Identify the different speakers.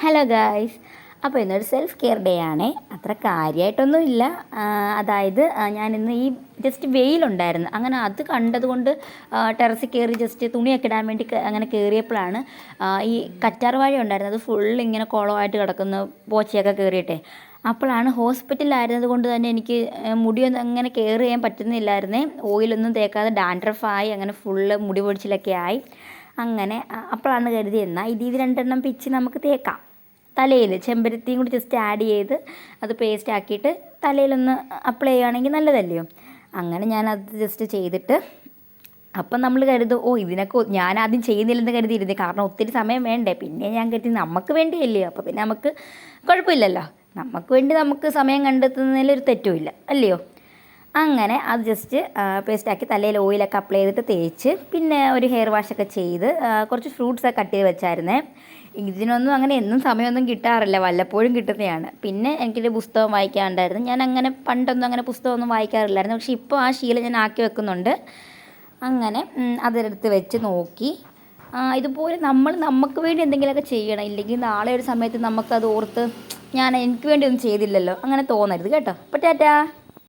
Speaker 1: Hello guys. അപ്പോൾ ഇന്നൊരു self care day ആണേ. അത്ര കാര്യമായിട്ടൊന്നുമില്ല. അതായത് ഞാനിന്ന് ഈ ജസ്റ്റ് വെയിലുണ്ടായിരുന്നു, അങ്ങനെ അത് കണ്ടതുകൊണ്ട് ടെറസിൽ കയറി ജസ്റ്റ് തുണിയൊക്കെ ഇടാൻ വേണ്ടി അങ്ങനെ കയറിയപ്പോഴാണ് ഈ കറ്റാർ വാഴ ഉണ്ടായിരുന്നത്. അത് ഫുൾ ഇങ്ങനെ കുളമായിട്ട് കിടക്കുന്ന പോച്ചയൊക്കെ കയറിയിട്ടെ. അപ്പോഴാണ് ഹോസ്പിറ്റലിലായിരുന്നത് കൊണ്ട് തന്നെ എനിക്ക് മുടിയൊന്നും അങ്ങനെ കെയർ ചെയ്യാൻ പറ്റുന്നില്ലായിരുന്നേ. ഓയിലൊന്നും തേക്കാതെ ഡാൻഡ്രഫായി, അങ്ങനെ ഫുള്ള് മുടി പൊടിച്ചിലൊക്കെ ആയി. അങ്ങനെ അപ്പോഴാണ് കരുതി എന്നാൽ ഇത് രണ്ടെണ്ണം പിച്ച് നമുക്ക് തേക്കാം തലയിൽ. ചെമ്പരത്തിയും കൂടി ജസ്റ്റ് ആഡ് ചെയ്ത് അത് പേസ്റ്റ് ആക്കിയിട്ട് തലയിലൊന്ന് അപ്ലൈ ചെയ്യുകയാണെങ്കിൽ നല്ലതല്ലയോ. അങ്ങനെ ഞാനത് ജസ്റ്റ് ചെയ്തിട്ട് അപ്പം നമ്മൾ കരുതും, ഇതിനൊക്കെ ഞാൻ ആദ്യം ചെയ്യുന്നില്ലെന്ന് കരുതിയിരുന്നേ, കാരണം ഒത്തിരി സമയം വേണ്ടേ. പിന്നെ ഞാൻ കരുതി നമുക്ക് വേണ്ടിയല്ലയോ, അപ്പോൾ പിന്നെ നമുക്ക് കുഴപ്പമില്ലല്ലോ, നമുക്ക് വേണ്ടി നമുക്ക് സമയം കണ്ടെത്തുന്നതിൽ ഒരു തെറ്റുമില്ല അല്ലയോ. അങ്ങനെ അത് ജസ്റ്റ് പേസ്റ്റാക്കി തലയിൽ ഓയിലൊക്കെ അപ്ലൈ ചെയ്തിട്ട് തേച്ച്, പിന്നെ ഒരു ഹെയർ വാഷൊക്കെ ചെയ്ത് കുറച്ച് ഫ്രൂട്ട്സൊക്കെ കട്ട് ചെയ്ത് വെച്ചായിരുന്നേ. ഇതിനൊന്നും അങ്ങനെ എന്നും സമയമൊന്നും കിട്ടാറില്ല, വല്ലപ്പോഴും കിട്ടുന്നതാണ്. പിന്നെ എനിക്കൊരു പുസ്തകം വായിക്കാനുണ്ടായിരുന്നു. ഞാൻ അങ്ങനെ പണ്ടൊന്നും അങ്ങനെ പുസ്തകമൊന്നും വായിക്കാറില്ലായിരുന്നു, പക്ഷേ ഇപ്പോൾ ആ ശീലം ഞാൻ ആക്കി വെക്കുന്നുണ്ട്. അങ്ങനെ അതെടുത്ത് വെച്ച് നോക്കി. ഇതുപോലെ നമ്മൾ നമുക്ക് വേണ്ടി എന്തെങ്കിലുമൊക്കെ ചെയ്യണം, ഇല്ലെങ്കിൽ നാളെ ഒരു സമയത്ത് നമുക്കത് ഓർത്ത് എനിക്ക് വേണ്ടി ഒന്നും ചെയ്തില്ലല്ലോ അങ്ങനെ തോന്നരുത് കേട്ടോ. അപ്പോൾ ടാറ്റാ.